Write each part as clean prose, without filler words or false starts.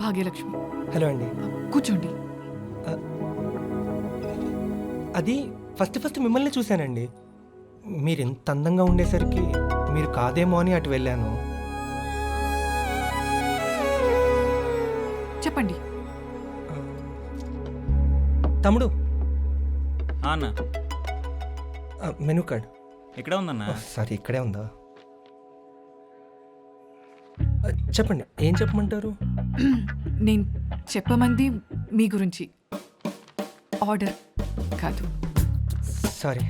Bhagyalakshmi. Hello అండి. కూర్చోండి. అది ఫస్ట్ మిమ్మల్ని చూశానండి. మీరు ఇంత అందంగా ఉండేసరికి మీరు కాదేమో అని అటు వెళ్ళాను. చెప్పండి. తమ్ముడు అన్న మెనూ కార్డ్ ఇక్కడే ఉందన్న. సారీ, ఇక్కడే ఉందా? చెప్పండి, ఏం చెప్పమంటారు? నేను చెప్పమంది మీ గురించి, ఆర్డర్ కాదు. సారీ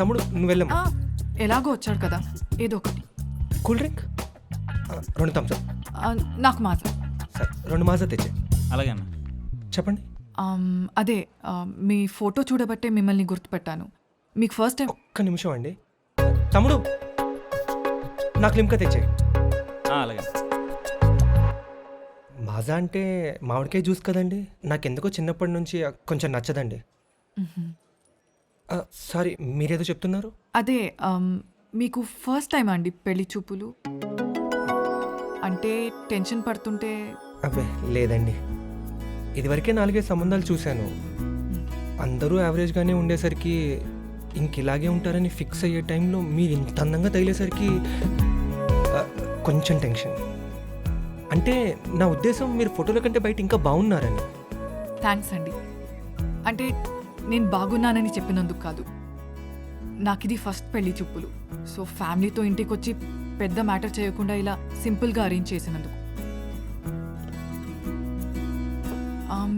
తమ్ముడు, నువ్వు వెళ్ళమ్మా. ఎలాగో వచ్చాడు కదా, ఏదో ఒకటి. Cool drink 2 Thums Up. నాకు మాత్రం. సరే 2 మాజా తెచ్చే. అలాగే అన్న. చెప్పండి. అదే మీ ఫోటో చూడబట్టే మిమ్మల్ని గుర్తుపెట్టాను. మీకు ఫస్ట్ టైం. ఒక్క నిమిషం అండి. తమ్ముడు, నాకు లిమ్కా తెచ్చే. అలాగే. మాజా అంటే మామిడికాయ జ్యూస్ కదండి, నాకెందుకో చిన్నప్పటి నుంచి కొంచెం నచ్చదండి. సారీ, మీరేదో చెప్తున్నారు? అదే మీకు ఫస్ట్ టైం అండి పెళ్లి చూపులు? అంటే టెన్షన్ పడుతుంటే. అబ్బే లేదండి, ఇదివరకే 4-5 సంబంధాలు చూశాను. అందరూ యావరేజ్గానే ఉండేసరికి ఇంక ఇలాగే ఉంటారని ఫిక్స్ అయ్యే టైంలో మీరు ఇంత అందంగా తగిలేసరికి కొంచెం టెన్షన్. అంటే నా ఉద్దేశం మీరు ఫోటోల కంటే బయట ఇంకా బాగున్నారని. థ్యాంక్స్ అండి. అంటే నేను బాగున్నానని చెప్పినందుకు కాదు, నాకు ఇది ఫస్ట్ పెళ్లి చూపులు. సో ఫ్యామిలీతో ఇంటికి వచ్చి పెద్ద మ్యాటర్ చేయకుండా ఇలా సింపుల్గా అరేంజ్ చేసినందుకు.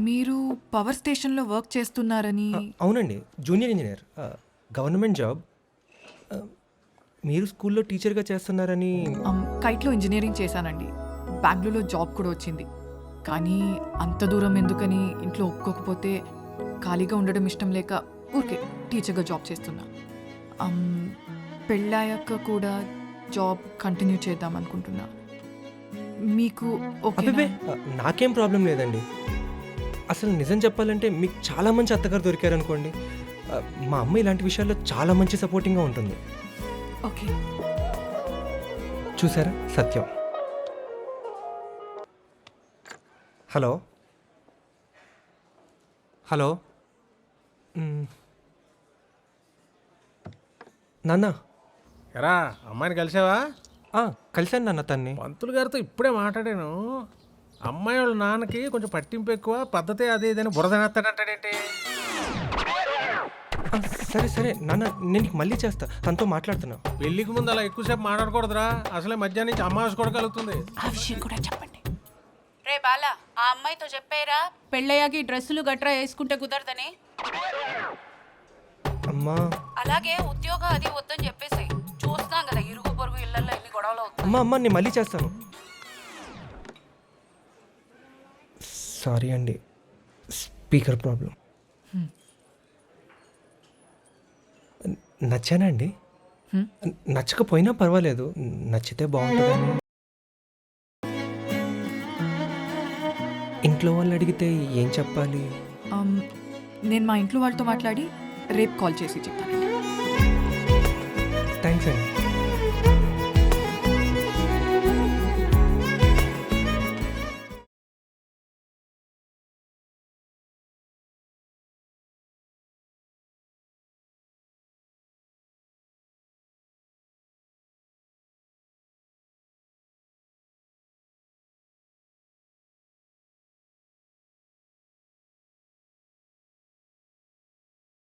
మీరు పవర్ స్టేషన్లో వర్క్ చేస్తున్నారని. అవునండి, జూనియర్ ఇంజనీర్, గవర్నమెంట్ జాబ్. మీరు స్కూల్లో టీచర్గా చేస్తున్నారని. కైట్లో ఇంజనీరింగ్ చేశానండి. బెంగళూరులో జాబ్ కూడా వచ్చింది. కానీ అంత దూరం ఎందుకని ఇంట్లో ఒప్పుకోకపోతే ఖాళీగా ఉండడం ఇష్టం లేక ఊరికే టీచర్గా జాబ్ చేస్తున్నా. పెళ్ళాయాక కూడా జాబ్ కంటిన్యూ చేద్దాం అనుకుంటున్నా. మీకు ఓకే? నాకేం ప్రాబ్లం లేదండి. అసలు నిజం చెప్పాలంటే మీకు చాలా మంచి అత్తగారు దొరికారనుకోండి. మా అమ్మ ఇలాంటి విషయాల్లో చాలా మంచి సపోర్టింగ్గా ఉంటుంది. ఓకే. చూసారా, సత్యం. హలో హలో నాన్న. ఎరా అమ్మాయిని కలిసావా? కలిశాను నాన్న తన్ని. పంతులు గారితో ఇప్పుడే మాట్లాడాను. అమ్మాయి వాళ్ళ నాన్నకి కొంచెం పట్టింపు ఎక్కువ, పద్ధతి అదే ఇదని బురదనేస్తాడంటాడేంటి? సరే సరే నాన్న, నేను నీకు మళ్ళీ చేస్తా, తనతో మాట్లాడుతున్నా. పెళ్లికి ముందు అలా ఎక్కువసేపు మాట్లాడకూడదురా. అసలే మధ్యాహ్నం నుంచి అమావాస కూడా కలుగుతుంది. ఆ విషయం కూడా చెప్పండి. రే బాలా, ఆ అమ్మాయితో చెప్పారా పెళ్ళయ్యాక ఈ డ్రెస్సులు గట్రా వేసుకుంటే కుదరదని? అమ్మా. అలాగే ఉద్యోగం అది వద్దని చెప్పేసి చూస్తాం కదా, ఇరుగు పొరుగు ఇళ్లలో ఎన్ని గొడవలు అవుతాయి. అమ్మా నేను మళ్ళీ చేస్తాను. సారీ అండి, స్పీకర్ ప్రాబ్లం. నచ్చానా అండి? నచ్చకపోయినా పర్వాలేదు, నచ్చితే బాగుంటుందని. ఇంట్లో వాళ్ళు అడిగితే ఏం చెప్పాలి? నేను మా ఇంట్లో వాళ్ళతో మాట్లాడి రేపు కాల్ చేసి చెప్తాను. థ్యాంక్స్ అండి.